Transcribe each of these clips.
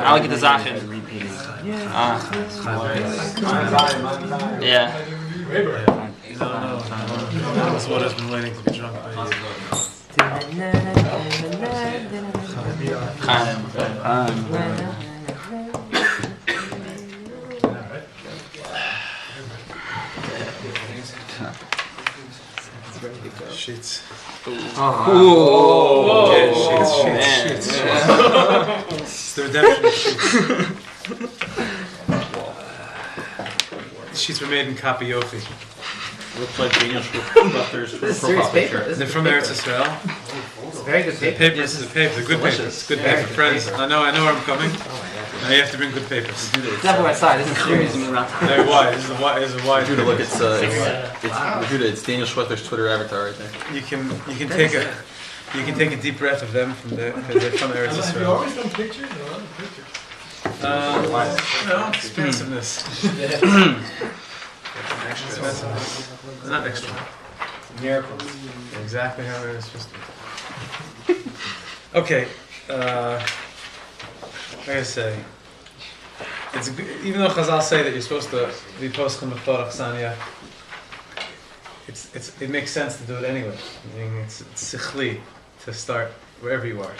I'll get the Zachin. Yeah. This water's been waiting to be drunk by you. Sheets. Oh. Yeah, sheets. It's the redemption of sheets. Sheets were made in Kapiofi. Looks like Danish butters. This is serious paper. They're from Eretz Israel. It's very good paper. Papers is a paper. They're good papers. Good paper, friends. I know where I'm coming. Now you have to bring good papers. Except for my side. This is serious. Very wide. This is a wide. Judah, look, it's Daniel Schwetter's Twitter avatar right there. You can take a deep breath of them because they're from Eretz Have you Israel. always done pictures or other pictures? No, expensiveness. Expensiveness. It's not extra. Miracles. Exactly how it was supposed to be. Okay. Like I say, it's even though Chazal say that you're supposed to be poskim b'chol achsania, it makes sense to do it anyway. I mean, it's sichli to start wherever you are,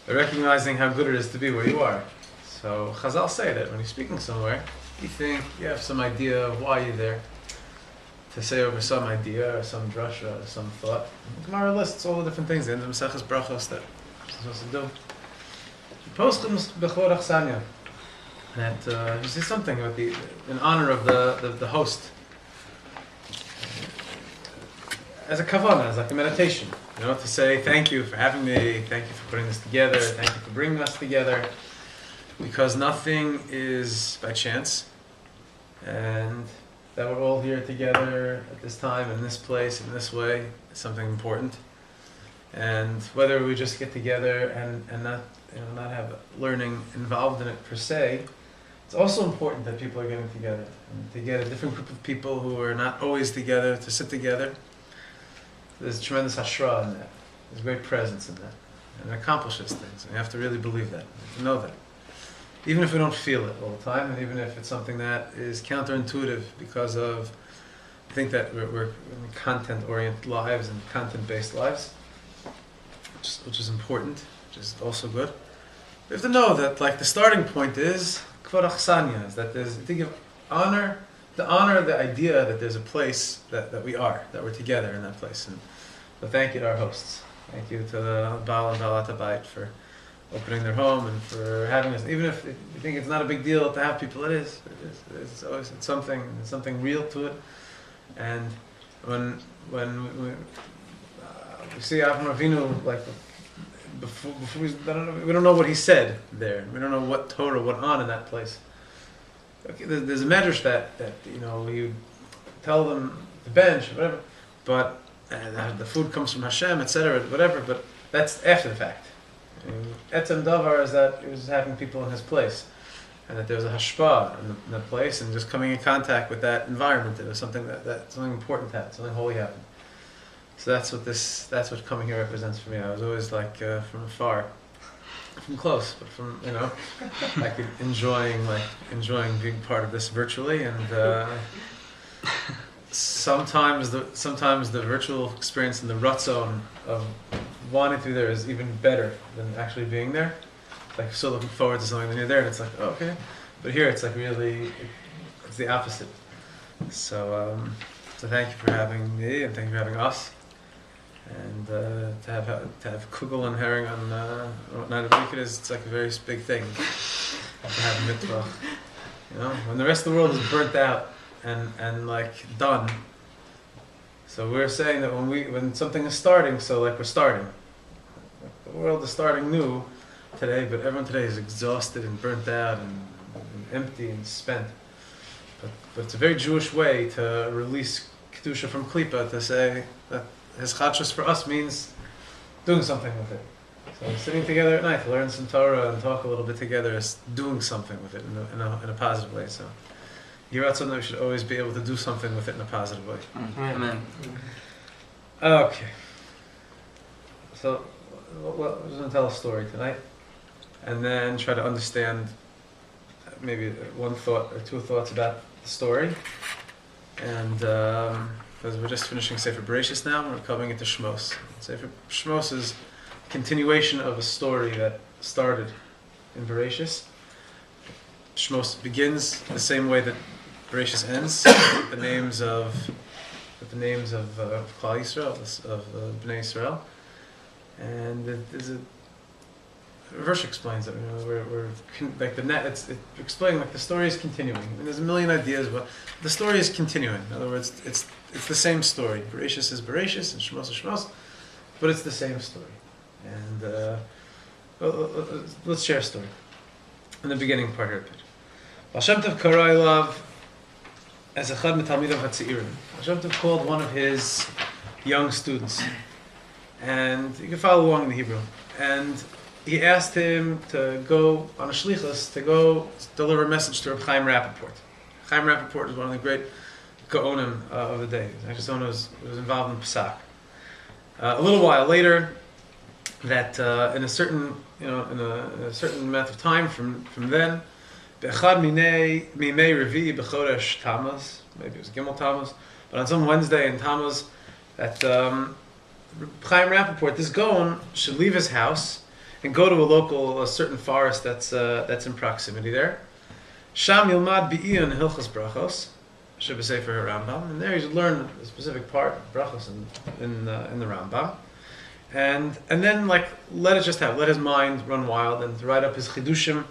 but recognizing how good it is to be where you are. So Chazal say that when you're speaking somewhere, you think you have some idea of why you're there, to say over some idea or some drasha or some thought. Gemara lists all the different things in the Maseches Brachos that you're supposed to do. Poskim b'chol achsania. That you say something about in honor of the host, as a kavanah, as like a meditation. You know, to say thank you for having me, thank you for putting this together, thank you for bringing us together, because nothing is by chance, and that we're all here together at this time, in this place, in this way, is something important. And whether we just get together and not have learning involved in it per se, it's also important that people are getting together and to get a different group of people who are not always together to sit together. There's tremendous hashra in that. There's great presence in that, and it accomplishes things. And you have to really believe that, to know that, even if we don't feel it all the time, and even if it's something that is counterintuitive because of I think that we're in content-oriented lives and content-based lives, which is important, which is also good. We have to know that, like, the starting point is kvod achsania, is that there's to give honor, the idea that there's a place that we are, that we're together in that place. And so thank you to our hosts. Thank you to the Baal and Baalat Habayit for opening their home and for having us. Even if you think it's not a big deal to have people, it is. It's always something real to it. And when we see Avraham Avinu, like before we don't know what he said there. We don't know what Torah went on in that place. Okay, there's a medrash that you tell them to bench, whatever, but the food comes from Hashem, etc., whatever. But that's after the fact. Etzem davar is that he was having people in his place, and that there was a hashpah in that place, and just coming in contact with that environment. It was something that something important happened, something holy happened. So that's what coming here represents for me. I was always like from afar, from close, but from like enjoying being part of this virtually, and sometimes the virtual experience and the ratzon of wanting to be there is even better than actually being there. Like so looking forward to something, then you're there and it's like, oh, okay, but here it's like really it's the opposite. So thank you for having me and thank you for having us. And to have kugel and herring on what night of the week it is, it's like a very big thing to have a mitzvah. When the rest of the world is burnt out and like done. So we're saying that when something is starting, so like we're starting. The world is starting new today, but everyone today is exhausted and burnt out and empty and spent. But it's a very Jewish way to release kedusha from klipa, to say that his chadshus for us means doing something with it. So sitting together at night to learn some Torah and talk a little bit together is doing something with it in a positive way. So you're out something that we should always be able to do something with it in a positive way. Amen. Okay. So well, I was going to tell a story tonight, and then try to understand maybe one thought or two thoughts about the story. And because we're just finishing Sefer Bereshis now, we're coming into Shmos. Sefer Shmos is a continuation of a story that started in Bereshis. Shmos begins the same way that Bereshis ends, with the names of Klal Yisrael, of Bnei Yisrael. And there's a verse explains it. We're like it's explaining like the story is continuing. I mean, there's a million ideas, but the story is continuing. In other words, it's the same story. Bereshis is Bereshis and Shmos is Shmos, but it's the same story. And let's share a story in the beginning part here. Baal Shem Tov Karai Love as a Chad Mitalmidav HaTzeirim. Baal Shem Tov called one of his young students, and you can follow along in the Hebrew. And he asked him to go on a shlichus to go deliver a message to Reb Chaim Rappaport. Chaim Rappaport is one of the great Gaonim of the day. Actually, someone who was involved in Pesach. A little while later, that in a certain amount of time from then, Be'echad Mimei Revi B'chodesh Tammuz, maybe it was Gimel Tammuz, but on some Wednesday in Tammuz, that Chaim Rappaport, this Gaon, should leave his house and go to a certain forest that's in proximity there. Sham Yilmad Bi'iyun Hilchos Brachos, Sheba Sefer Rambam, and there you should learn a specific part of Brachos in the Rambam, and then like let his mind run wild and to write up his chidushim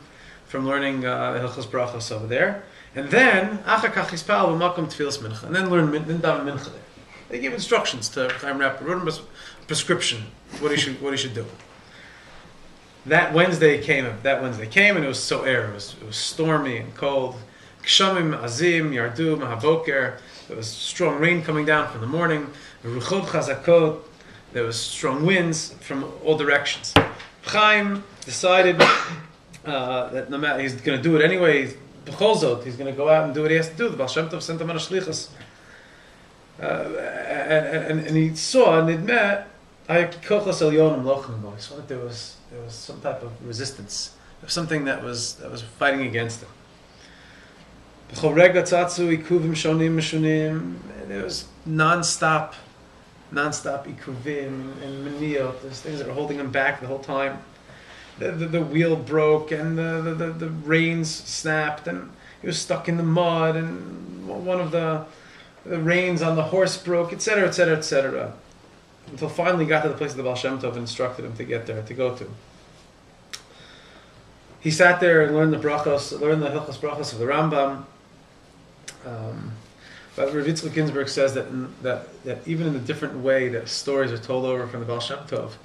from learning Hilchos Brachos over there, and then Achar Kach Yispal B'Makom Tfilas Mincha, and then daven Mincha there. They give instructions to Chaim Rappaport, wrote him a prescription what he should do. That Wednesday came, and it was so air. It was stormy and cold. Kshamim azim yardu mahaboker. There was strong rain coming down from the morning. Ruchot chazakot. There was strong winds from all directions. Chaim decided that no matter, he's going to do it anyway. B'cholzot, he's going to go out and do what he has to do. The Baal Shem Tov sent him on a shlichus, and he saw and it met. He saw that there was some type of resistance. There was something that was fighting against him. There was non-stop ikuvim and meniyot. There's things that were holding him back the whole time. The wheel broke and the reins snapped and he was stuck in the mud and one of the reins on the horse broke, etc., etc., etc. Until finally he got to the place that the Baal Shem Tov instructed him to get there, to go to. He sat there and learned the Hilchos Brachos of the Rambam. But Rav Yitzchak Ginsburg says that even in the different way that stories are told over from the Baal Shem Tov,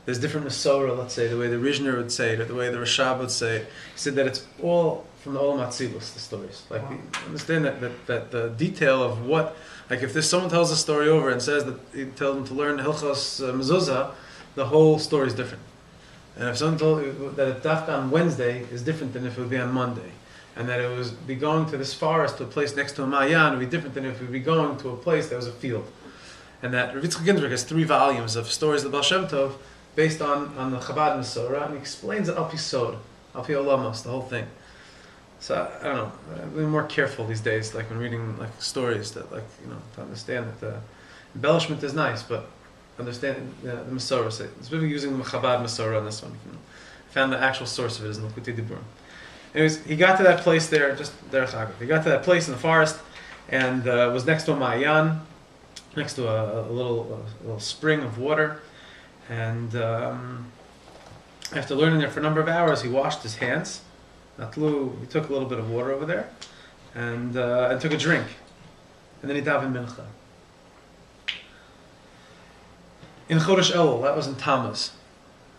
there's different Masorah, let's say, the way the Rizhner would say it, or the way the Rashab would say it. He said that it's all from the Olam Atzilus, the stories. Like, we understand that the detail of what, like if someone tells a story over and says that he tells them to learn Hilchos Mezuzah, the whole story is different. And if someone told you that a dafka on Wednesday is different than if it would be on Monday, and that it would be going to this forest to a place next to a Mayan would be different than if it would be going to a place that was a field. And that Rav Yitzchak Ginsburg has 3 volumes of stories of the Baal Shem Tov based on the Chabad Masorah, and he explains it al pi sod, al pi olamos, the whole thing. So I don't know, I'm being more careful these days, like when reading like stories, that to understand that the embellishment is nice, but understand the Masorah. So it's really using the Chabad Masorah on this one. Found the actual source of it is in Likutei Diburim. Anyways, he got to that place there, just Derech Agav. He got to that place in the forest, and was next to a Ma'ayan, next to a little spring of water. And after learning there for a number of hours, he washed his hands. He took a little bit of water over there, and took a drink. And then he davened mincha. In Chodesh Elul, that was in Tammuz.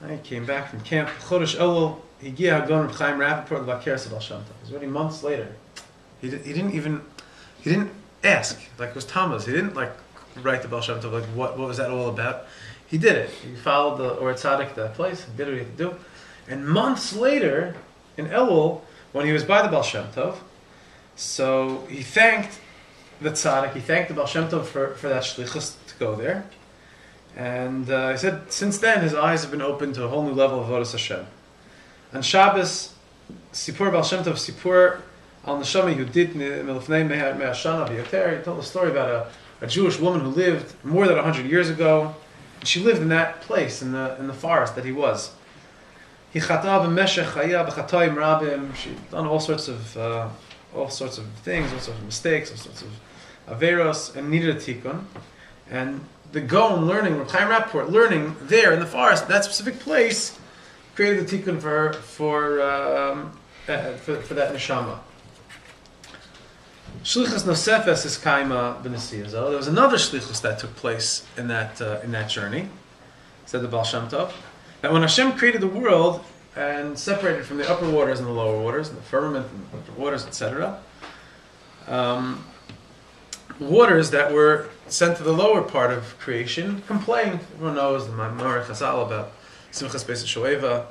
He came back from camp. Chodesh Elul, Higia Hagon Reb Chaim Rappaport L'Bakeres Baal Shem Tov. It was already months later. He didn't ask. Like it was Tammuz. He didn't like write the Baal Shem Tov. Like what was that all about? He did it. He followed the Or Tzaddik to that place. He did what he had to do. And months later, in Elul, when he was by the Baal Shem Tov, so he thanked the Tzaddik. He thanked the Baal Shem Tov for that shlichus to go there. And he said since then his eyes have been opened to a whole new level of Avodas Hashem. On Shabbos, Sipur Baal Shem Tov, Sipur al Neshama Yehudit Milifnei Me'ashana V'yoter. He told a story about a Jewish woman who lived more than 100 years ago. And she lived in that place, in the forest that he was. He chatav b'meshech chaya b'chatoim rabim. She'd done all sorts of things, all sorts of mistakes, all sorts of averos, and needed a tikkun. And the Gaon learning, Reb Chaim Rappaport learning there in the forest, that specific place, created the tikkun for that neshama. Shlichus nosefes is kaima b'nesiyah. There was another shlichus that took place in that journey, said the Baal Shem Tov, that when Hashem created the world and separated from the upper waters and the lower waters, and the firmament and the upper waters, etc., waters that were sent to the lower part of creation complained. Everyone knows the Ma'amar Chazal about Simchas Beis Shoeva,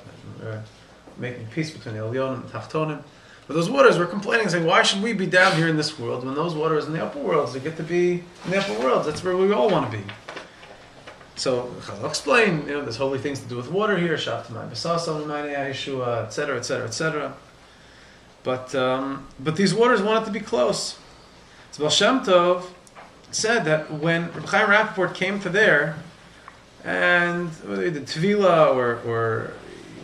making peace between the Elyon and the Tachtonim. But those waters were complaining, saying, why should we be down here in this world when those waters in the upper worlds, they get to be in the upper worlds? That's where we all want to be. So I'll explain, there's holy things to do with water here, Shavtamai Basasam, Yeshua, etc., etc., etc. But these waters wanted to be close. So Baal Shem Tov said that when Reb Chaim Rappaport came to there, and whether he did tefillah or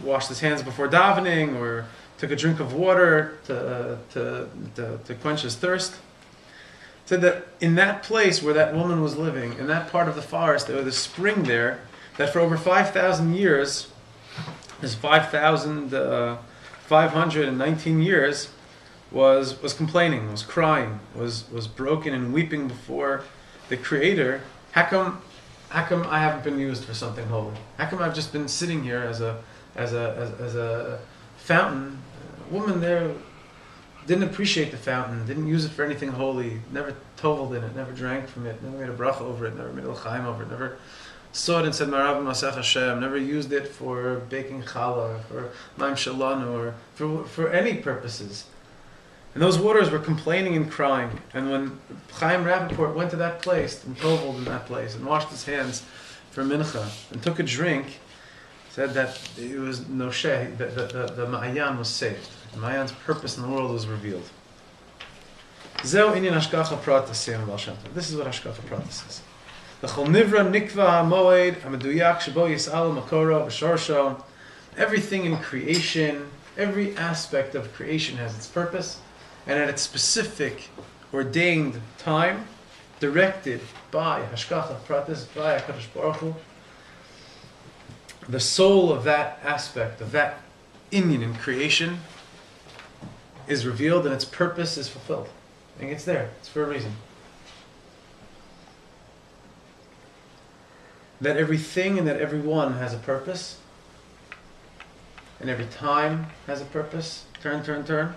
washed his hands before davening or took a drink of water to quench his thirst, said that in that place where that woman was living, in that part of the forest, there was a spring there that for over 5,000 years, this 5,519 years, was complaining, was crying, was broken and weeping before the Creator. How come I haven't been used for something holy? How come I've just been sitting here as a fountain? A woman there didn't appreciate the fountain, didn't use it for anything holy, never toveled in it, never drank from it, never made a bracha over it, never made a l'chaim over it, never saw it and said Marav Masech Hashem, never used it for baking challah, for maim shalanu, or for any purposes. And those waters were complaining and crying. And when Chaim Rappaport went to that place and toveled in that place and washed his hands for mincha and took a drink, said that it was nosheh, the Ma'ayan was saved. The Ma'ayan's purpose in the world was revealed. Zeu inyan hashgacha pratis, saying Baal Shem Tov. This is what hashgacha pratis is. L'chol nivra nikva ha'moed ha'meduyak shebo yis'al makoro v'shorsho. Everything in creation, every aspect of creation has its purpose, and at its specific, ordained time, directed by hashgacha pratis, by HaKadosh Baruch Hu. The soul of that aspect, of that inyan in creation, is revealed and its purpose is fulfilled. And it's there. It's for a reason. That everything and that everyone has a purpose. And every time has a purpose. Turn, turn, turn.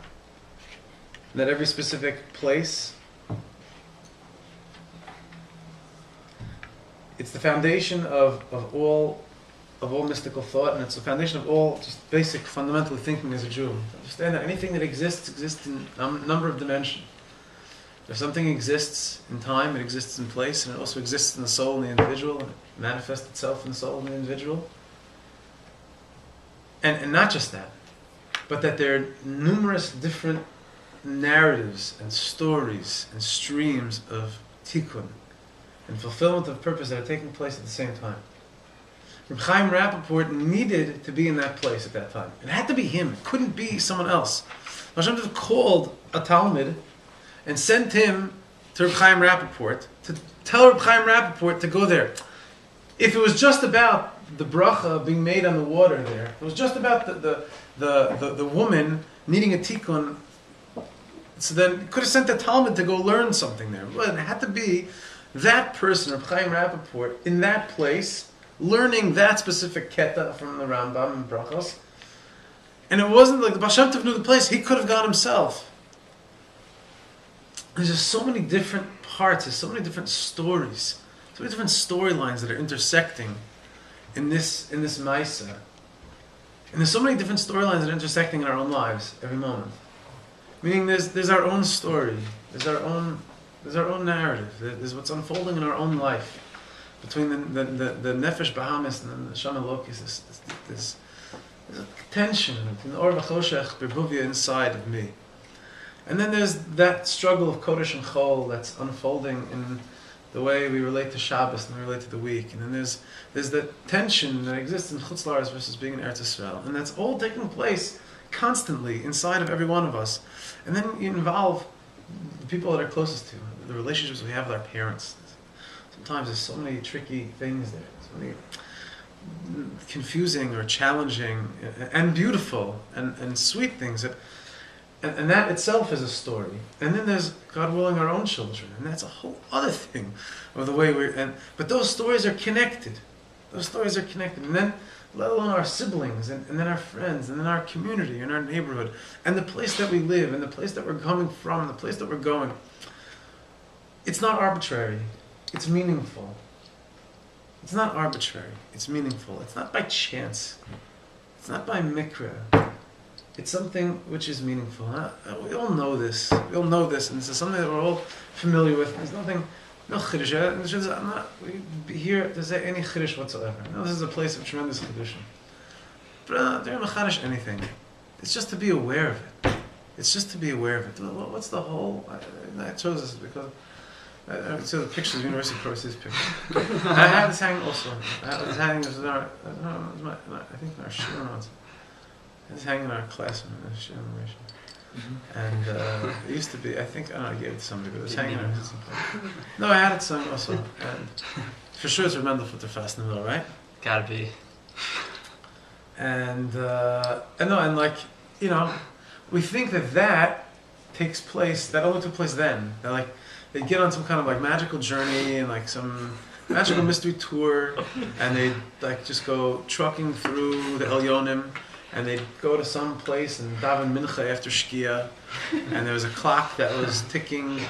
That every specific place. It's the foundation of all mystical thought, and it's the foundation of all just basic fundamental thinking as a Jew. Understand that anything that exists in a number of dimensions. If something exists in time, it exists in place, and it also exists in the soul and the individual, and it manifests itself in the soul and the individual. And not just that, but that there are numerous different narratives and stories and streams of tikkun and fulfillment of purpose that are taking place at the same time. Reb Chaim Rappaport needed to be in that place at that time. It had to be him. It couldn't be someone else. Hashem called a Talmud and sent him to Reb Chaim Rappaport to tell Reb Chaim Rappaport to go there. If it was just about the bracha being made on the water there, it was just about the woman needing a tikkun, so then it could have sent the Talmud to go learn something there. But it had to be that person, Reb Chaim Rappaport, in that place, learning that specific keta from the Rambam and Brachos. And it wasn't like the Baal Shem Tov knew the place, he could have gone himself. There's just so many different parts, there's so many different stories, so many different storylines that are intersecting in this Maisa. And there's so many different storylines that are intersecting in our own lives every moment. Meaning there's our own story, there's our own narrative, there's what's unfolding in our own life. between the Nefesh Bahamis and the Shama Lokis, there's a tension between the Or V'choshech Berbuvia inside of me. And then there's that struggle of Kodesh and Chol that's unfolding in the way we relate to Shabbos and we relate to the week. And then there's the tension that exists in Chutz La'aretz versus being in Eretz Yisrael. And that's all taking place constantly inside of every one of us. And then you involve the people that are closest to you, the relationships we have with our parents. Sometimes there's so many tricky things there, so many confusing or challenging and beautiful and sweet things that, and that itself is a story. And then there's, God willing, our own children, and that's a whole other thing of the way but those stories are connected. Those stories are connected. And then, let alone our siblings, and then our friends, and then our community, and our neighborhood, and the place that we live, and the place that we're coming from, and the place that we're going. It's not arbitrary. It's meaningful. It's not arbitrary. It's meaningful. It's not by chance. It's not by mikra. It's something which is meaningful. We all know this. We all know this, and this is something that we're all familiar with. There's nothing, no chiddush. I'm not here to say any chiddush whatsoever. No, this is a place of tremendous chiddush. But don't machadish anything. It's just to be aware of it. It's just to be aware of it. What's the whole? I chose this because I saw the pictures of University of Proceeds pictures. I had this hanging also. I was hanging this in our, I think in our shiur notes. It was hanging in our classroom in the shiur memoration. And it used to be, I think, I don't know, I gave it to somebody, but it was hanging in our place. No, I had it sung also. And for sure it's Remendel for the fast in the middle, right? Gotta be. And like, you know, we think that takes place, that only took place then. That like, they get on some kind of like magical journey and like some magical mystery tour, and they like just go trucking through the Elyonim, and they'd go to some place and daven mincha after Shkia, and there was a clock that was ticking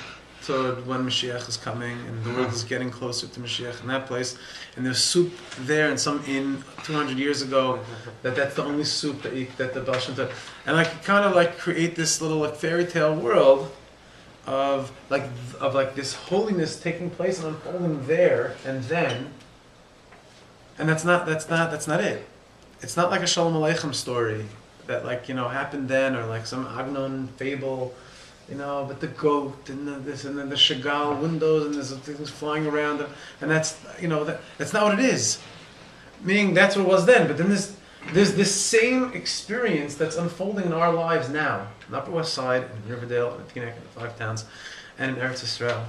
toward when Mashiach is coming, and the world is getting closer to Mashiach in that place, and there's soup there in some inn 200 years ago, that's the only soup that the Baal Shem Tov, and like kind of like create this little like fairy tale world of this holiness taking place and unfolding there and then, and that's not it. It's not like a Shalom Aleichem story that like, you know, happened then, or like some Agnon fable, you know, but the goat and this and then the Chagall windows and there's things flying around, and that's, you know, that's not what it is. Meaning that's what it was then, but then there's this same experience that's unfolding in our lives now, in Upper West Side, in Riverdale, in Teaneck, in the Five Towns, and in Eretz Yisrael,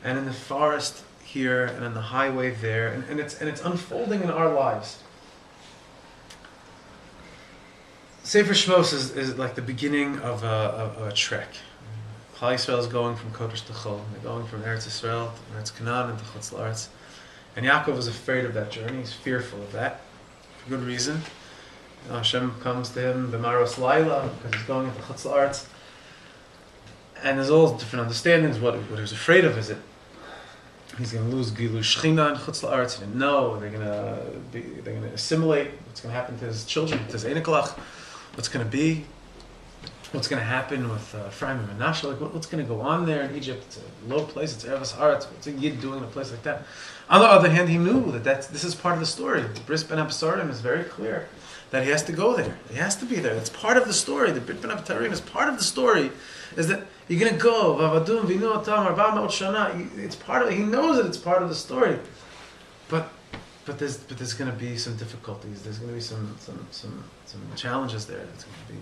and in the forest here, and in the highway there, and it's unfolding in our lives. Sefer Shmos is like the beginning of a trek. Klal Yisrael is going from Kodesh to Chol. They're going from Eretz Yisrael to Eretz Canaan and to Chutz La'aretz. And Yaakov is afraid of that journey. He's fearful of that. For good reason. Hashem comes to him, B'maros Laila, because he's going into Chutz La'aretz. And there's all different understandings. What he was afraid of is it he's going to lose Gilu Shechina in Chutz La'aretz. He didn't know. They're going to assimilate. What's going to happen to his children, to his Einiklach. What's going to be? What's going to happen with Ephraim and Menashe? Like what's going to go on there in Egypt? It's a low place. It's Eretz Haaretz. What's a Yid doing in a place like that? On the other hand, he knew this is part of the story. The Bris Ben Absarim is very clear that he has to go there. He has to be there. It's part of the story. The Brit Ben Absarim is part of the story. Is that you're going to go? Vavadum v'inu otam arba me'ot shana. It's part of it. He knows that it's part of the story. But there's going to be some difficulties. There's going to be some challenges there. It's going to be